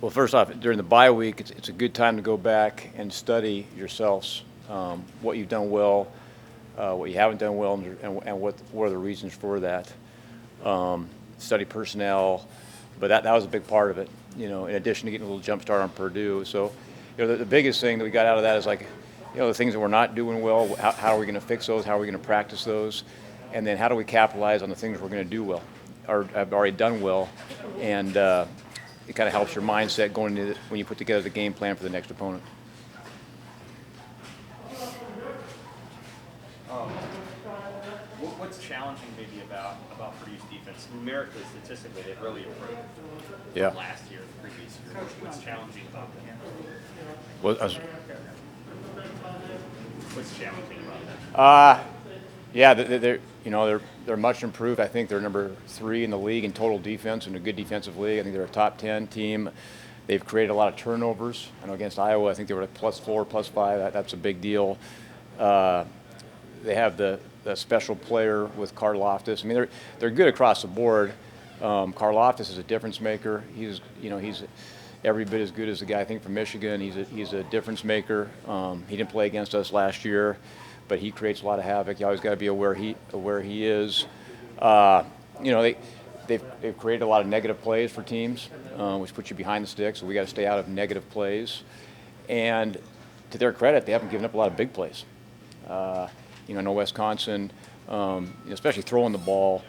Well, first off, during the bye week, it's a good time to go back and study yourselves, what you've done well, what you haven't done well, and what are the reasons for that. Study personnel, but that was a big part of it. In addition to getting a little jump start on Purdue. So, the biggest thing that we got out of that is like, the things that we're not doing well. How are we going to fix those? How are we going to practice those? And then how do we capitalize on the things we're going to do well, or have already done well, and it kind of helps your mindset going into when you put together the game plan for the next opponent. What's challenging maybe about Purdue's defense? Numerically, statistically, they've really improved from last year, the previous year. What's challenging about them? What's challenging about them? Yeah, they're much improved. I think they're number 3 in the league in total defense, in a good defensive league. I think they're a top 10 team. They've created a lot of turnovers. I know against Iowa, I think they were at +4, +5. That's a big deal. They have the special player with Karlaftis. I mean, they're good across the board. Karlaftis is a difference maker. He's every bit as good as the guy I think from Michigan. He's a difference maker. He didn't play against us last year, but he creates a lot of havoc. You always got to be aware he is. They've created a lot of negative plays for teams, which puts you behind the sticks. So we got to stay out of negative plays. And to their credit, they haven't given up a lot of big plays. I know Wisconsin, especially throwing the ball,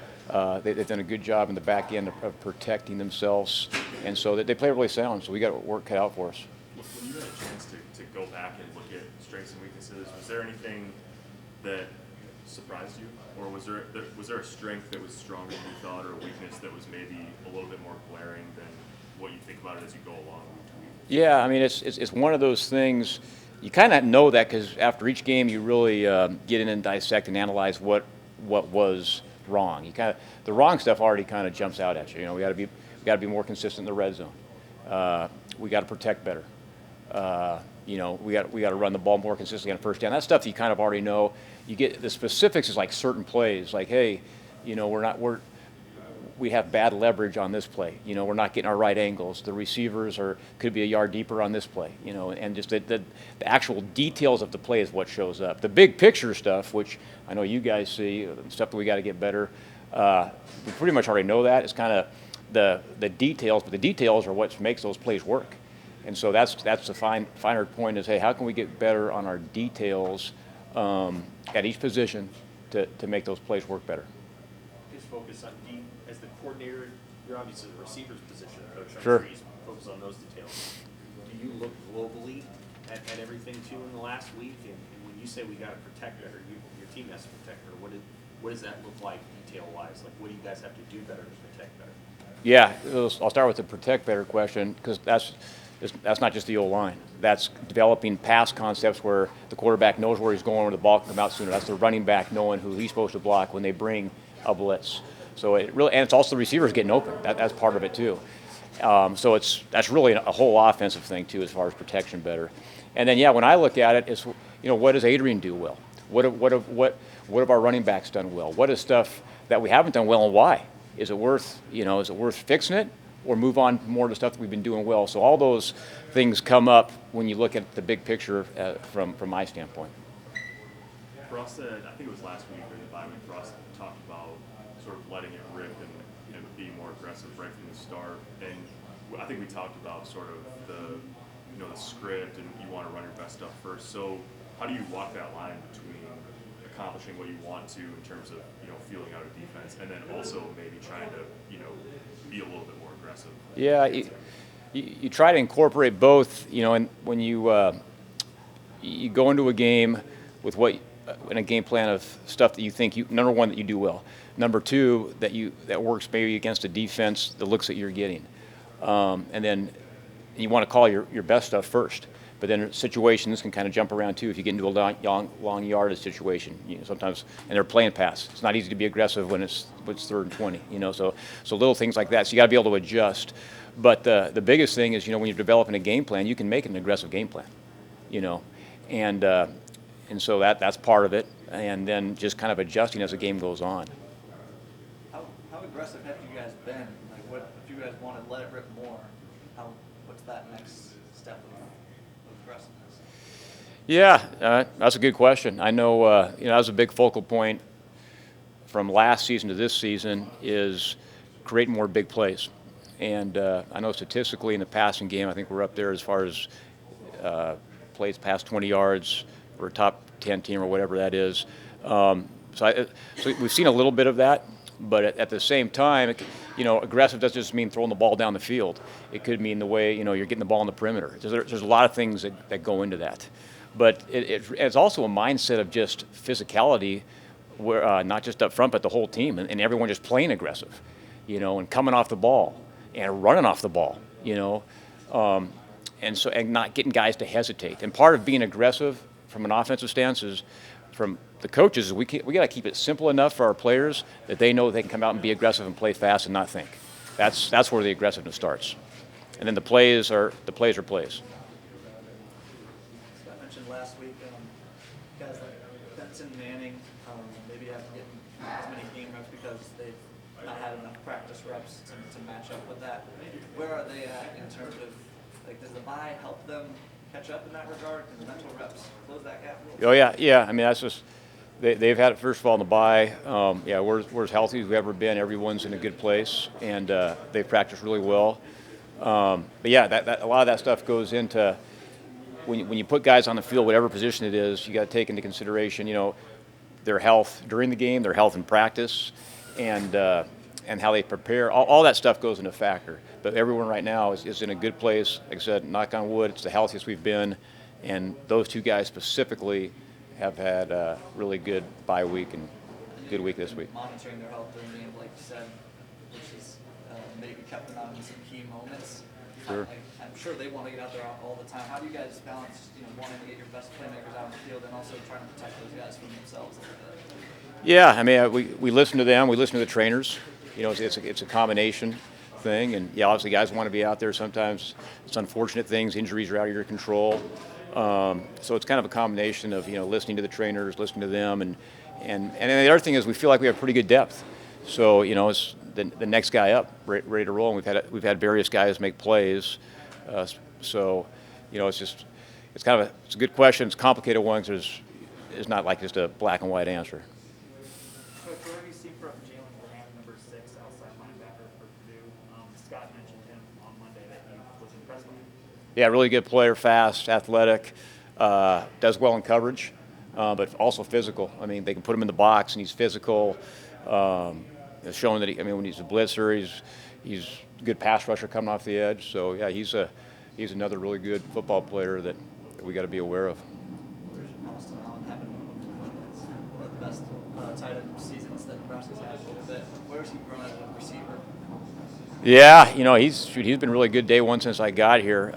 they've done a good job in the back end of protecting themselves, and so they play really sound. So we got work cut out for us. When you had a chance to go back and look at strengths and weaknesses, was there anything that surprised you, or was there a strength that was stronger than you thought, or a weakness that was maybe a little bit more glaring than what you think about it as you go along? Yeah, I mean it's one of those things. You kind of know that because after each game, you really get in and dissect and analyze what was wrong. The wrong stuff already kind of jumps out at you. We got to be more consistent in the red zone. We got to protect better. We got to run the ball more consistently on first down. That stuff you kind of already know. You get the specifics is like certain plays, like hey, we have bad leverage on this play. We're not getting our right angles. The receivers could be a yard deeper on this play. And just the actual details of the play is what shows up. The big picture stuff, which I know you guys see, stuff that we got to get better. We pretty much already know that. It's kind of the details, but the details are what makes those plays work. And so that's the finer point is, hey, how can we get better on our details at each position to make those plays work better? Just focus on as the coordinator, you're obviously the receivers position coach. Sure. You focus on those details. Do you look globally at everything too in the last week? And when you say we got to protect better, your team has to protect better. What does that look like detail-wise? Like, what do you guys have to do better to protect better? Yeah, I'll start with the protect better question because that's not just the O-line. That's developing pass concepts where the quarterback knows where he's going, where the ball can come out sooner. That's the running back knowing who he's supposed to block when they bring a blitz. So and it's also the receivers getting open. That's part of it too. So that's really a whole offensive thing too, as far as protection better. And then when I look at it, it's what does Adrian do well? What have our running backs done well? What is stuff that we haven't done well, and why? Is it worth fixing it, or move on more to stuff that we've been doing well? So all those things come up when you look at the big picture from my standpoint. Frost said, I think it was last week or the bye week, Frost talked about sort of letting it rip and being more aggressive right from the start. And I think we talked about sort of the script and you want to run your best stuff first. So how do you walk that line between accomplishing what you want to in terms of feeling out a defense, and then also maybe trying to be a little bit more aggressive? Yeah, you try to incorporate both. And when you go into a game with in a game plan of stuff that you think number one, that you do well, number two, that works maybe against a defense, the looks that you're getting, and then you want to call your best stuff first. But then situations can kind of jump around too if you get into a long yardage situation. Sometimes, and they're playing pass. It's not easy to be aggressive when it's 3rd and 20. So little things like that. So you got to be able to adjust. But the biggest thing is when you're developing a game plan, you can make an aggressive game plan. And so that's part of it. And then just kind of adjusting as the game goes on. How aggressive have you guys been? Like, what if you guys want to let it rip more? what's that next step of aggressiveness? Yeah, that's a good question. I know, that was a big focal point from last season to this season is creating more big plays. And I know statistically in the passing game, I think we're up there as far as plays past 20 yards. We're a top 10 team or whatever that is. So we've seen a little bit of that, but at the same time, aggressive doesn't just mean throwing the ball down the field. It could mean the way, you're getting the ball in the perimeter. There's a lot of things that go into that. But it's also a mindset of just physicality, where not just up front, but the whole team, and everyone just playing aggressive, and coming off the ball and running off the ball, and not getting guys to hesitate. And part of being aggressive from an offensive stance is from the coaches is we got to keep it simple enough for our players that they know they can come out and be aggressive and play fast and not think. That's where the aggressiveness starts. And then the plays are plays. I mentioned last week, guys like Benson, Manning, maybe haven't gotten as many game reps because they've not had enough practice reps to match up with that. Where are they at in terms of, does the bye help them catch up in that regard? Can the mental reps close that gap a little bit? Oh yeah. I mean, that's just they've had it first of all in the bye. We're as healthy as we've ever been. Everyone's in a good place, and they've practiced really well. But yeah, that a lot of that stuff goes into when you put guys on the field, whatever position it is, you got to take into consideration, their health during the game, their health in practice, and how they prepare. All that stuff goes into factor. But everyone right now is in a good place. Like I said, knock on wood, it's the healthiest we've been, and those two guys specifically have had a really good bye week and good week this week. Monitoring their health during the game, like you said, which is maybe kept them out in some key moments. Sure. I'm sure they want to get out there all the time. How do you guys balance, wanting to get your best playmakers out on the field and also trying to protect those guys from themselves a little bit? Yeah, I mean, we listen to them. We listen to the trainers. It's a combination thing, and yeah, obviously guys want to be out there. Sometimes it's unfortunate things, injuries are out of your control. So it's kind of a combination of listening to the trainers, listening to them, and the other thing is we feel like we have pretty good depth. So it's the next guy up, ready to roll. And we've had various guys make plays. So it's kind of it's a good question. It's a complicated one because it's not like just a black and white answer. Coach, what have you seen from Jalen Graham, number 6, outside linebacker for Purdue? Scott mentioned him on Monday that he was impressed with him. Yeah, really good player, fast, athletic, does well in coverage, but also physical. I mean, they can put him in the box, and he's physical. It's showing that when he's a blitzer, he's a good pass rusher coming off the edge. So yeah, he's another really good football player that we got to be aware of. Austin Allen having one of the best tight end seasons that Nebraska's had a little bit. Where's he grown as a receiver? Yeah, he's been really good day one since I got here.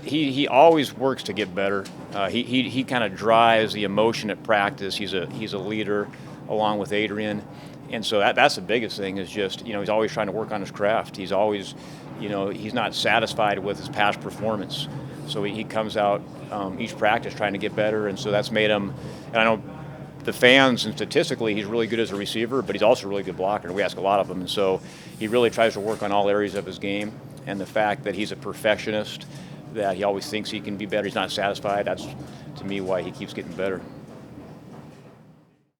He always works to get better. He kind of drives the emotion at practice. He's a leader along with Adrian, and so that's the biggest thing is just he's always trying to work on his craft. He's always he's not satisfied with his past performance, so he comes out each practice trying to get better, and so that's made him. And I know the fans, and statistically he's really good as a receiver, but he's also a really good blocker. We ask a lot of him, and so he really tries to work on all areas of his game. And the fact that he's a perfectionist, that he always thinks he can be better, he's not satisfied, that's to me why he keeps getting better.